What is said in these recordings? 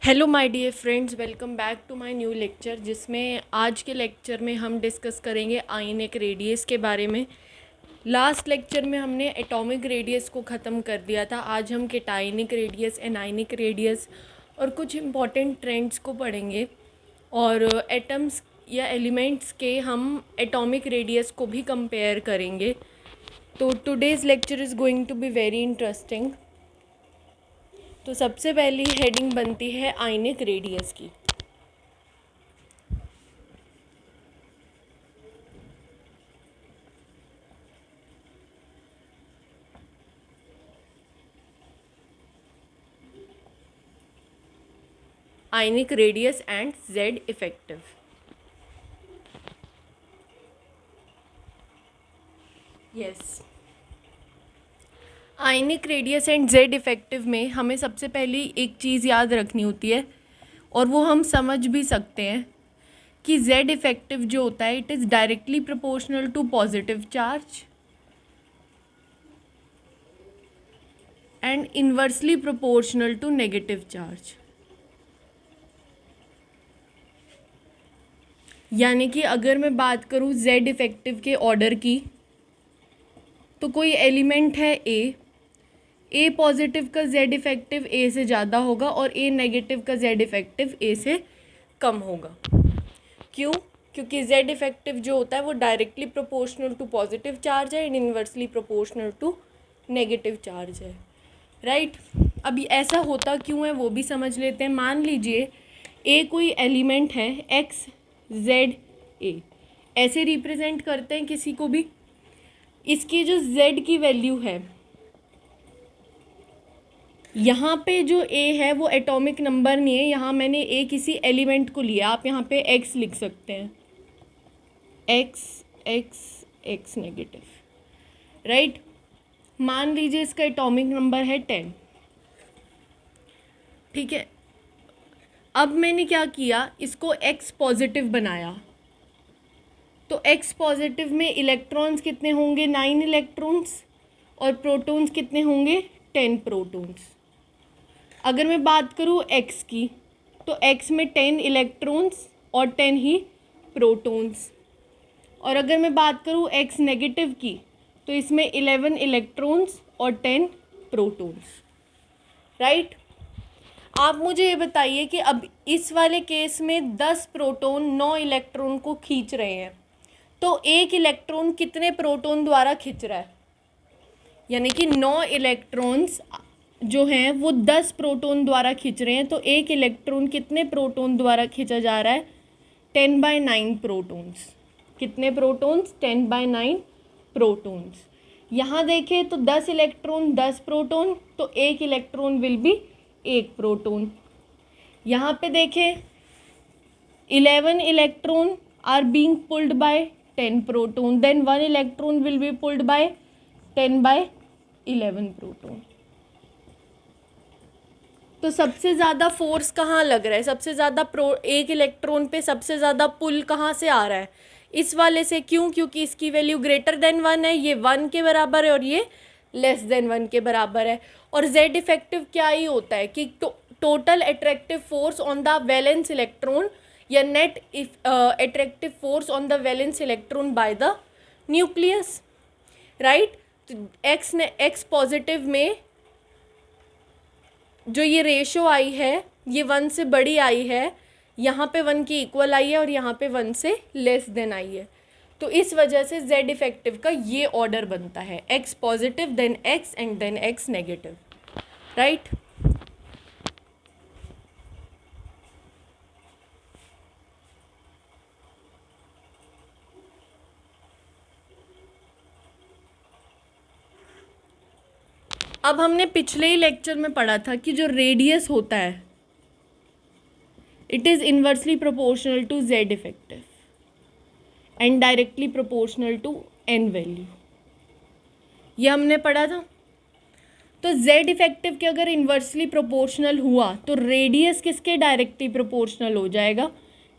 Hello my dear friends, welcome back to my new lecture. जिसमें आज के lecture में हम डिस्कस करेंगे आयनिक रेडियस के बारे में। लास्ट लेक्चर में हमने एटॉमिक रेडियस को ख़त्म कर दिया था। आज हम कैटायनिक रेडियस, एनायनिक रेडियस और कुछ इम्पॉर्टेंट ट्रेंड्स को पढ़ेंगे और एटम्स या एलिमेंट्स के हम एटॉमिक रेडियस को भी कंपेयर करेंगे। तो today's lecture is going to be very interesting. तो सबसे पहली हेडिंग बनती है आयनिक रेडियस की। Ionic radius and Z effective. Yes, ionic radius and Z effective में हमें सबसे पहली एक चीज़ याद रखनी होती है और वो हम समझ भी सकते हैं कि जेड इफेक्टिव जो होता है it is directly proportional to positive charge and inversely proportional to negative charge. यानी कि अगर मैं बात करूँ जेड इफेक्टिव के ऑर्डर की, तो कोई एलिमेंट है ए पॉजिटिव का जेड इफेक्टिव ए से ज़्यादा होगा और ए नेगेटिव का जेड इफेक्टिव ए से कम होगा। क्यों? क्योंकि जेड इफेक्टिव जो होता है वो directly proportional to positive charge है and inversely proportional to negative charge है। राइट? अभी ऐसा होता क्यों है वो भी समझ लेते हैं। मान लीजिए ए कोई एलिमेंट है, एक्स जेड ए, ऐसे रिप्रेजेंट करते हैं किसी को भी। इसकी जो जेड की वैल्यू है, यहाँ पे जो ए है वो एटॉमिक नंबर नहीं है, यहाँ मैंने ए किसी एलिमेंट को लिया। आप यहाँ पे एक्स लिख सकते हैं, x x x negative. Right? मान लीजिए इसका एटॉमिक नंबर है 10। ठीक है, अब मैंने क्या किया, इसको एक्स पॉजिटिव बनाया। तो एक्स पॉजिटिव में इलेक्ट्रॉन्स कितने होंगे? 9 इलेक्ट्रॉन्स। और प्रोटॉन्स कितने होंगे? 10 प्रोटॉन्स। अगर मैं बात करूँ एक्स की, तो एक्स में 10 इलेक्ट्रॉन्स और 10 ही प्रोटॉन्स। और अगर मैं बात करूँ एक्स नेगेटिव की, तो इसमें 11 इलेक्ट्रॉन्स और 10 प्रोटॉन्स। राइट? आप मुझे ये बताइए कि अब इस वाले केस में 10 प्रोटॉन 9 इलेक्ट्रॉन को खींच रहे हैं, तो एक इलेक्ट्रॉन कितने प्रोटॉन द्वारा खींच रहा है? यानी कि 9 इलेक्ट्रॉन्स जो हैं वो 10 प्रोटॉन द्वारा खींच रहे हैं, तो एक इलेक्ट्रॉन कितने प्रोटॉन द्वारा खींचा जा रहा है? 10/9 प्रोटॉन्स। कितने प्रोटॉन्स? 10/9 प्रोटॉन्स। यहाँ देखें तो 10 इलेक्ट्रॉन 10 प्रोटॉन, तो एक इलेक्ट्रॉन विल बी एक प्रोटॉन। यहाँ पे देखें 11 electron are being pulled by 10 proton, then 1 electron will be pulled by 10/11 proton. तो सबसे ज़्यादा फोर्स कहाँ लग रहा है? सबसे ज़्यादा एक इलेक्ट्रॉन पे सबसे ज़्यादा पुल कहाँ से आ रहा है? इस वाले से। क्यों? क्योंकि इसकी वैल्यू ग्रेटर देन 1 है, ये 1 के बराबर है और ये लेस देन 1 के बराबर है। और जेड इफेक्टिव क्या ही होता है कि total attractive force on the valence electron या net attractive force on the valence electron by the nucleus. Right? तो एक्स पॉजिटिव में जो ये रेशो आई है ये 1 से बड़ी आई है, यहाँ पे 1 की इक्वल आई है और यहाँ पे 1 से लेस देन आई है। तो इस वजह से जेड इफेक्टिव का ये ऑर्डर बनता है, X positive then X and then X negative. Right? अब हमने पिछले ही लेक्चर में पढ़ा था कि जो रेडियस होता है it is inversely proportional to Z effective and directly proportional to N value. ये हमने पढ़ा था। तो जेड इफेक्टिव के अगर इन्वर्सली प्रोपोर्शनल हुआ तो रेडियस किसके डायरेक्टली प्रोपोर्शनल हो जाएगा?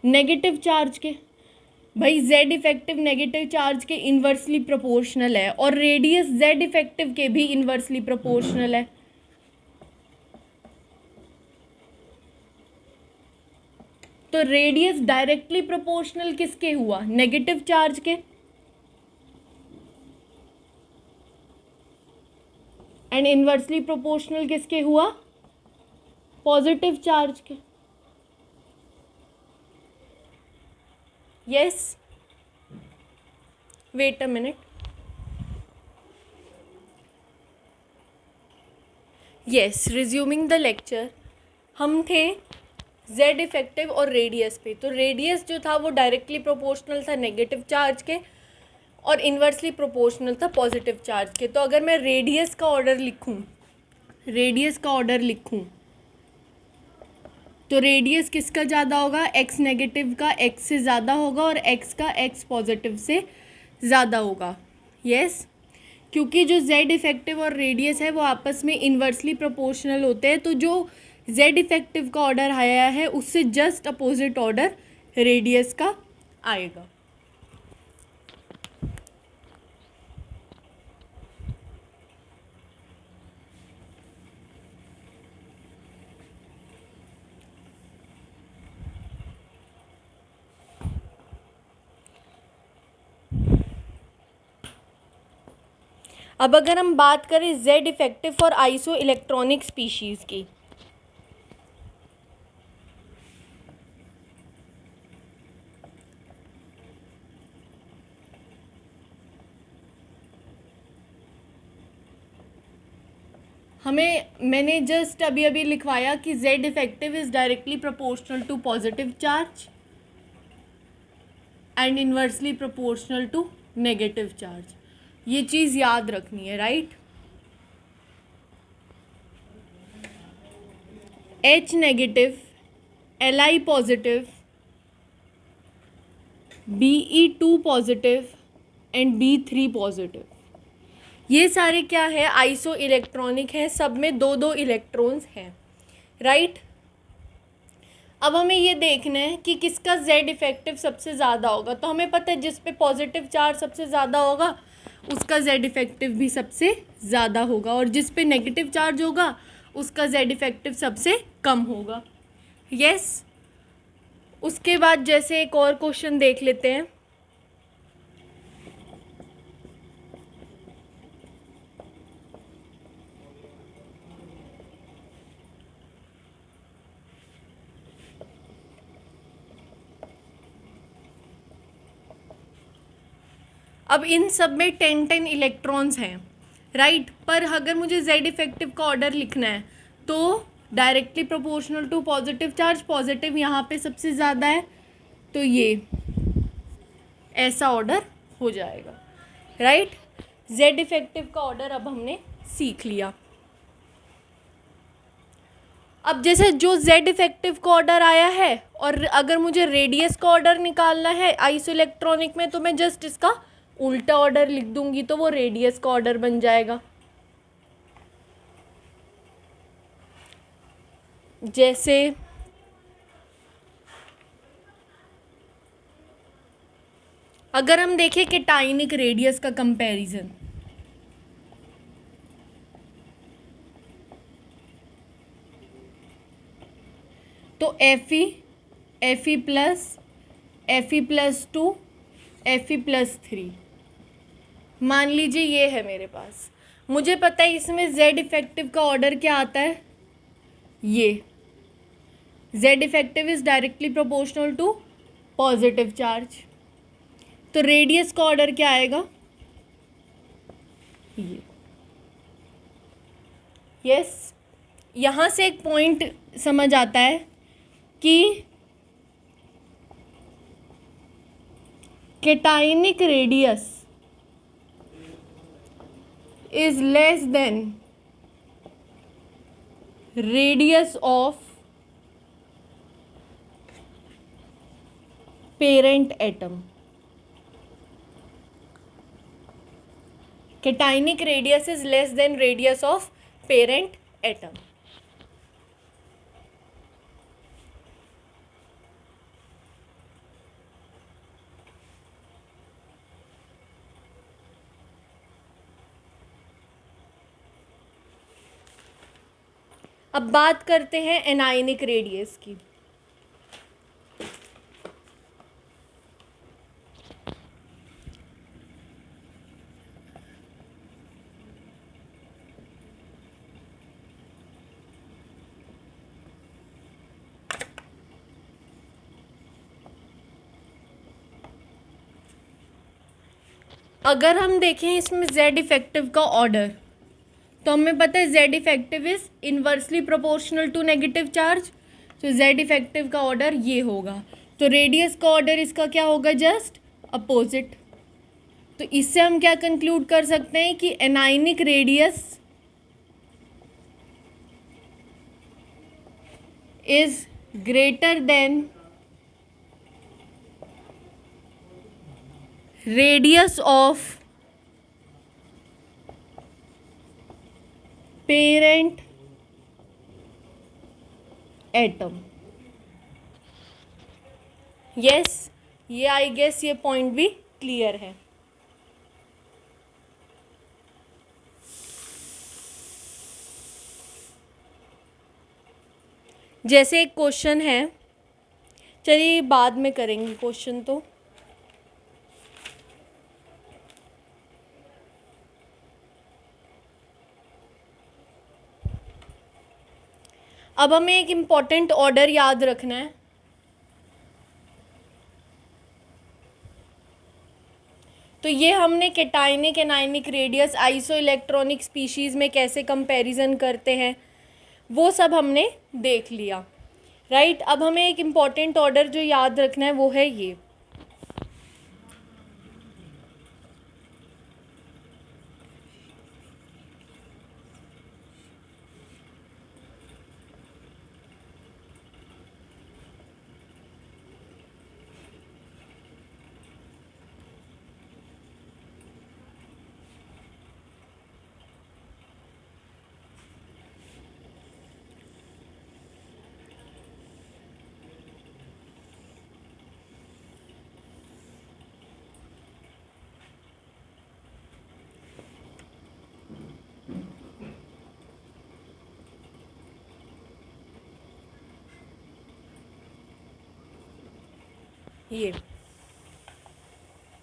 नेगेटिव चार्ज के। भाई जेड इफेक्टिव नेगेटिव चार्ज के इन्वर्सली प्रोपोर्शनल है और रेडियस जेड इफेक्टिव के भी इन्वर्सली प्रोपोर्शनल है। तो रेडियस डायरेक्टली प्रोपोर्शनल किसके हुआ? नेगेटिव चार्ज के। एंड इनवर्सली प्रोपोर्शनल किसके हुआ? पॉजिटिव चार्ज के। Yes, wait a minute. Yes, resuming the lecture, हम थे जेड इफेक्टिव और रेडियस पे। तो रेडियस जो था वो डायरेक्टली प्रोपोर्शनल था नेगेटिव चार्ज के और इन्वर्सली प्रोपोर्शनल था पॉजिटिव चार्ज के। तो अगर मैं रेडियस का ऑर्डर लिखूं तो रेडियस किसका ज़्यादा होगा? एक्स नेगेटिव का एक्स से ज़्यादा होगा और एक्स का एक्स पॉजिटिव से ज़्यादा होगा। यस, क्योंकि जो जेड इफेक्टिव और रेडियस है वो आपस में इन्वर्सली प्रोपोर्शनल होते हैं। तो जो जेड इफेक्टिव का ऑर्डर आया है उससे जस्ट अपोजिट ऑर्डर रेडियस का आएगा। अब अगर हम बात करें Z effective for isoelectronic species की, मैंने जस्ट अभी लिखवाया कि Z effective is directly proportional to positive charge and inversely proportional to negative charge. ये चीज़ याद रखनी है, right. H negative, L I positive, Be2 positive and B3 positive, ये सारे क्या है? आइसो इलेक्ट्रॉनिक हैं, सब में दो दो इलेक्ट्रॉन्स हैं, राइट। अब हमें ये देखना है कि किसका जेड इफेक्टिव सबसे ज़्यादा होगा। तो हमें पता है जिस पे पॉजिटिव चार्ज सबसे ज़्यादा होगा उसका जेड इफेक्टिव भी सबसे ज़्यादा होगा और जिस पे नेगेटिव चार्ज होगा उसका जेड इफेक्टिव सबसे कम होगा। यस, उसके बाद जैसे एक और क्वेश्चन देख लेते हैं। अब इन सब में 10 इलेक्ट्रॉन्स हैं, राइट। पर अगर मुझे जेड इफेक्टिव का ऑर्डर लिखना है तो directly proportional to positive charge, positive यहाँ पे सबसे ज़्यादा है तो ये ऐसा ऑर्डर हो जाएगा, राइट। जेड इफेक्टिव का ऑर्डर अब हमने सीख लिया। अब जैसे जो जेड इफेक्टिव का ऑर्डर आया है और अगर मुझे रेडियस का ऑर्डर निकालना है आइसो इलेक्ट्रॉनिक में तो मैं जस्ट इसका उल्टा ऑर्डर लिख दूंगी तो वो रेडियस का ऑर्डर बन जाएगा। जैसे अगर हम देखें केटाइनिक रेडियस का कंपैरिजन, तो Fe प्लस Fe+2 Fe+3, मान लीजिए ये है मेरे पास। मुझे पता है इसमें जेड इफेक्टिव का ऑर्डर क्या आता है, ये Z effective is directly proportional to positive charge. तो रेडियस का ऑर्डर क्या आएगा, ये। यस, यहाँ से एक पॉइंट समझ आता है कि केटाइनिक radius is less than radius of parent atom. Cationic radius is less than radius of parent atom. अब बात करते हैं एनायनिक रेडियस की। अगर हम देखें इसमें z इफेक्टिव का ऑर्डर, तो हमें पता है z effective is inversely proportional to negative charge, तो z इफेक्टिव का ऑर्डर ये होगा। तो रेडियस का ऑर्डर इसका क्या होगा, जस्ट अपोजिट। तो इससे हम क्या कंक्लूड कर सकते हैं कि anionic radius is greater than radius of parent atom. Yes, ये आई गेस ये पॉइंट भी क्लियर है। जैसे एक क्वेश्चन है, चलिए बाद में करेंगे क्वेश्चन। तो अब हमें एक इम्पॉर्टेंट ऑर्डर याद रखना है। तो ये हमने cationic anionic radius iso electronic species में कैसे कंपैरिजन करते हैं वो सब हमने देख लिया, राइट। अब हमें एक इम्पॉर्टेंट ऑर्डर जो याद रखना है वो है ये।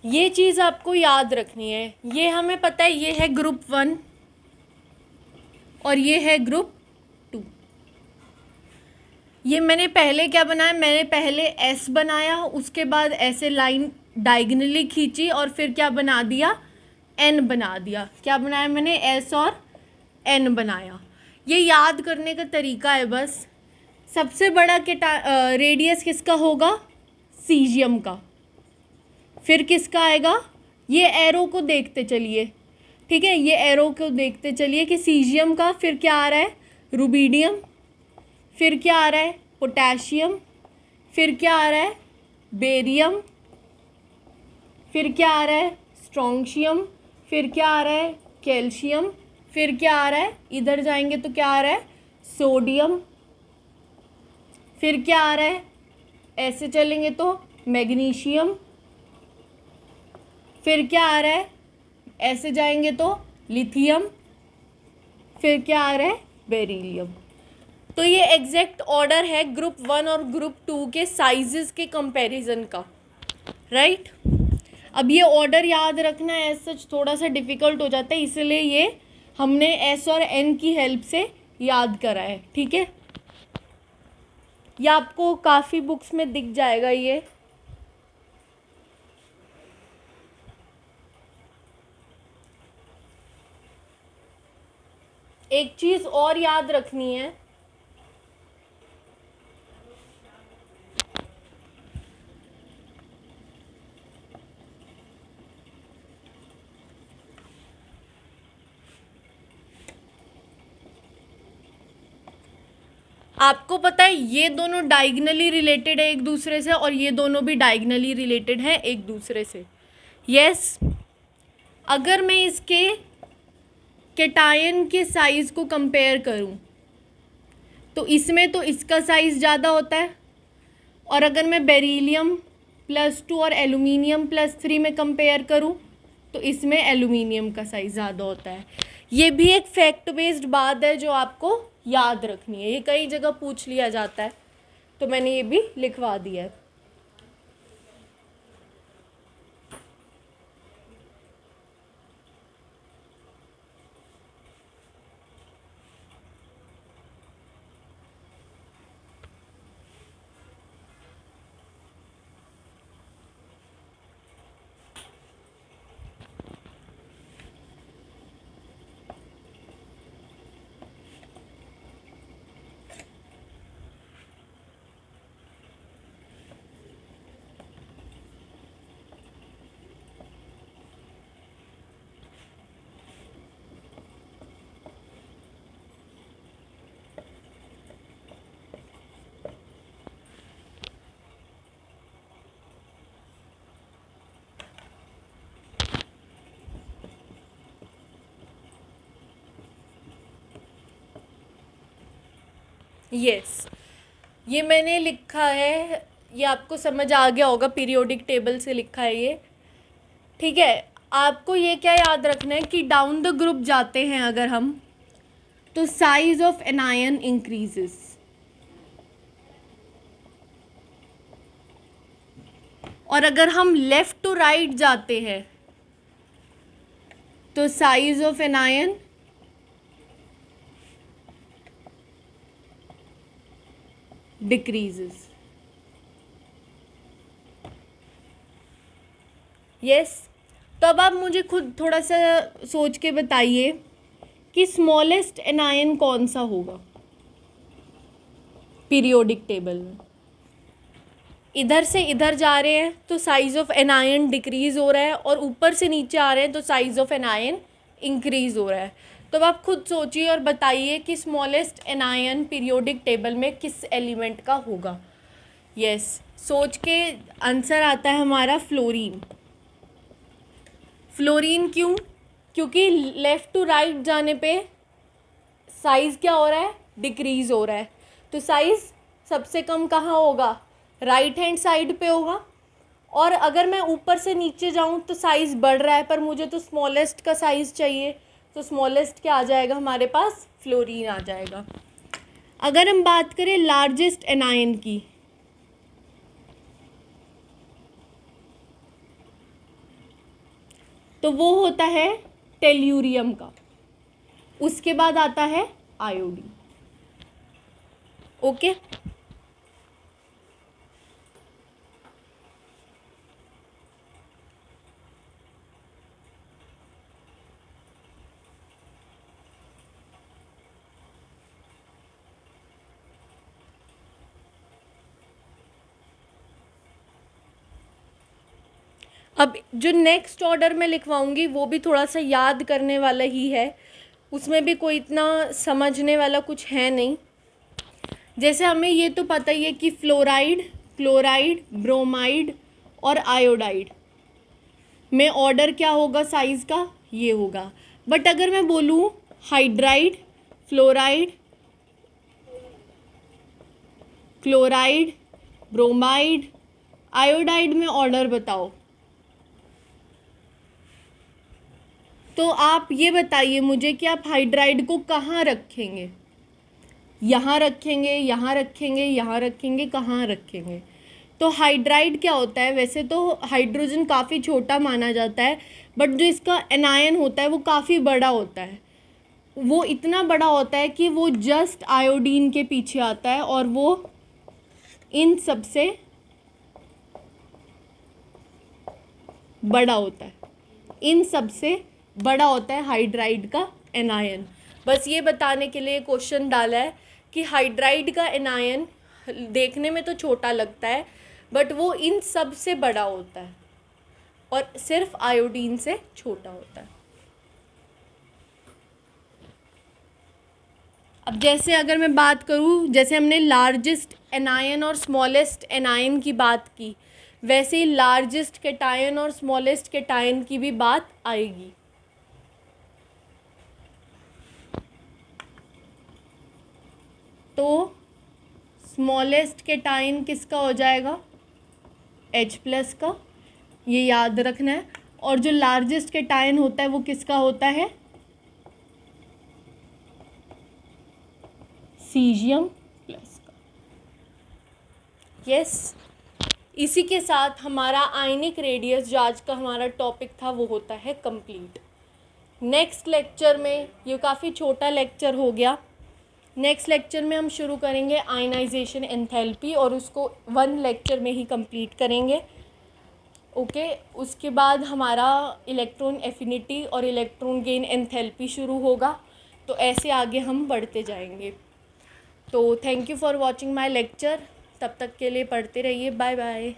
ये चीज़ आपको याद रखनी है। ये हमें पता है ये है ग्रुप 1 और ये है ग्रुप 2। ये मैंने पहले क्या बनाया, मैंने पहले S बनाया, उसके बाद ऐसे लाइन डायगनली खींची और फिर क्या बना दिया, N बना दिया। क्या बनाया मैंने, S और N बनाया। ये याद करने का तरीका है बस। सबसे बड़ा रेडियस किसका होगा, सीजियम का। फिर किसका आएगा, ये एरो को देखते चलिए, ठीक है, ये एरो को देखते चलिए कि सीजियम का फिर क्या आ रहा है, रुबीडियम, फिर क्या आ रहा है, पोटेशियम, फिर क्या आ रहा है, बेरियम, फिर क्या आ रहा है, स्ट्रोंशियम, फिर क्या आ रहा है, कैल्शियम, फिर क्या आ रहा है, इधर जाएंगे तो क्या आ रहा है, सोडियम, फिर क्या आ रहा है, ऐसे चलेंगे तो मैग्नीशियम, फिर क्या आ रहा है, ऐसे जाएंगे तो लिथियम, फिर क्या आ रहा है, बेरिलियम। तो ये एग्जैक्ट ऑर्डर है ग्रुप 1 और ग्रुप 2 के साइजेस के कंपैरिजन का, राइट। अब ये ऑर्डर याद रखना है सच थोड़ा सा डिफ़िकल्ट हो जाता है, इसलिए ये हमने एस और एन की हेल्प से याद करा है, ठीक है। ये आपको काफ़ी बुक्स में दिख जाएगा ये। एक चीज़ और याद रखनी है, आपको पता है ये दोनों डायगनली रिलेटेड है एक दूसरे से और ये दोनों भी डायगनली रिलेटेड हैं एक दूसरे से। यस, अगर मैं इसके कैटायन के साइज़ को कंपेयर करूं तो इसमें तो इसका साइज़ ज़्यादा होता है, और अगर मैं बेरिलियम +2 और एलुमिनियम +3 में कंपेयर करूं तो इसमें एलुमिनियम का साइज़ ज़्यादा होता है। ये भी एक फैक्ट बेस्ड बात है जो आपको याद रखनी है, ये कई जगह पूछ लिया जाता है, तो मैंने ये भी लिखवा दिया है। यस, ये मैंने लिखा है, ये आपको समझ आ गया होगा, पीरियोडिक टेबल से लिखा है ये, ठीक है। आपको ये क्या याद रखना है कि डाउन द ग्रुप जाते हैं अगर हम, तो साइज ऑफ एनायन इंक्रीजेस, और अगर हम लेफ्ट टू राइट जाते हैं तो size of anion decreases. Yes, तो अब आप मुझे खुद थोड़ा सा सोच के बताइए कि स्मॉलेस्ट एनायन कौन सा होगा पीरियोडिक टेबल में। इधर से इधर जा रहे हैं तो साइज ऑफ एनायन डिक्रीज हो रहा है, और ऊपर से नीचे आ रहे हैं तो साइज ऑफ एनायन इंक्रीज हो रहा है। तो अब आप खुद सोचिए और बताइए कि स्मॉलेस्ट एनायन पीरियोडिक टेबल में किस एलिमेंट का होगा। यस, सोच के आंसर आता है हमारा फ्लोरीन। फ्लोरीन क्यों? क्योंकि लेफ़्ट टू राइट जाने पे साइज़ क्या हो रहा है, डिक्रीज़ हो रहा है। तो साइज़ सबसे कम कहाँ होगा, राइट हैंड साइड पे होगा। और अगर मैं ऊपर से नीचे जाऊँ तो साइज़ बढ़ रहा है, पर मुझे तो स्मॉलेस्ट का साइज़ चाहिए, तो स्मॉलेस्ट क्या आ जाएगा हमारे पास, फ्लोरीन आ जाएगा। अगर हम बात करें लार्जेस्ट एनायन की, तो वो होता है टेल्यूरियम का, उसके बाद आता है आयोडीन। ओके, अब जो नेक्स्ट ऑर्डर में लिखवाऊंगी वो भी थोड़ा सा याद करने वाला ही है, उसमें भी कोई इतना समझने वाला कुछ है नहीं। जैसे हमें ये तो पता ही है कि फ्लोराइड, क्लोराइड, ब्रोमाइड और आयोडाइड में ऑर्डर क्या होगा साइज़ का, ये होगा। बट अगर मैं बोलूँ hydride, fluoride, chloride, bromide, iodide में ऑर्डर बताओ, तो आप ये बताइए मुझे कि आप हाइड्राइड को कहाँ रखेंगे, यहाँ रखेंगे, यहाँ रखेंगे, यहाँ रखेंगे, कहाँ रखेंगे। तो हाइड्राइड क्या होता है, वैसे तो हाइड्रोजन काफ़ी छोटा माना जाता है, बट जो इसका एनायन होता है वो काफ़ी बड़ा होता है। वो इतना बड़ा होता है कि वो जस्ट आयोडीन के पीछे आता है, और वो इन सबसे बड़ा होता है, इन सबसे बड़ा होता है हाइड्राइड का एनायन। बस ये बताने के लिए क्वेश्चन डाला है कि हाइड्राइड का एनायन देखने में तो छोटा लगता है, बट वो इन सब से बड़ा होता है और सिर्फ आयोडीन से छोटा होता है। अब जैसे अगर मैं बात करूँ, जैसे हमने लार्जेस्ट एनायन और स्मॉलेस्ट एनायन की बात की, वैसे ही लार्जेस्ट कैटायन और स्मॉलेस्ट कैटायन की भी बात आएगी। तो स्मॉलेस्ट कैटायन किसका हो जाएगा, H+ का, ये याद रखना है। और जो लार्जेस्ट कैटायन होता है वो किसका होता है, सीजियम प्लस का। यस, इसी के साथ हमारा आयनिक रेडियस जो आज का हमारा टॉपिक था वो होता है कंप्लीट। नेक्स्ट लेक्चर में, ये काफ़ी छोटा लेक्चर हो गया, नेक्स्ट लेक्चर में हम शुरू करेंगे आयनाइजेशन एंथैल्पी, और उसको 1 लेक्चर में ही कंप्लीट करेंगे। ओके, उसके बाद हमारा इलेक्ट्रॉन एफिनिटी और इलेक्ट्रॉन गेन एंथैल्पी शुरू होगा। तो ऐसे आगे हम बढ़ते जाएंगे। तो thank you for watching my lecture. तब तक के लिए पढ़ते रहिए। Bye bye.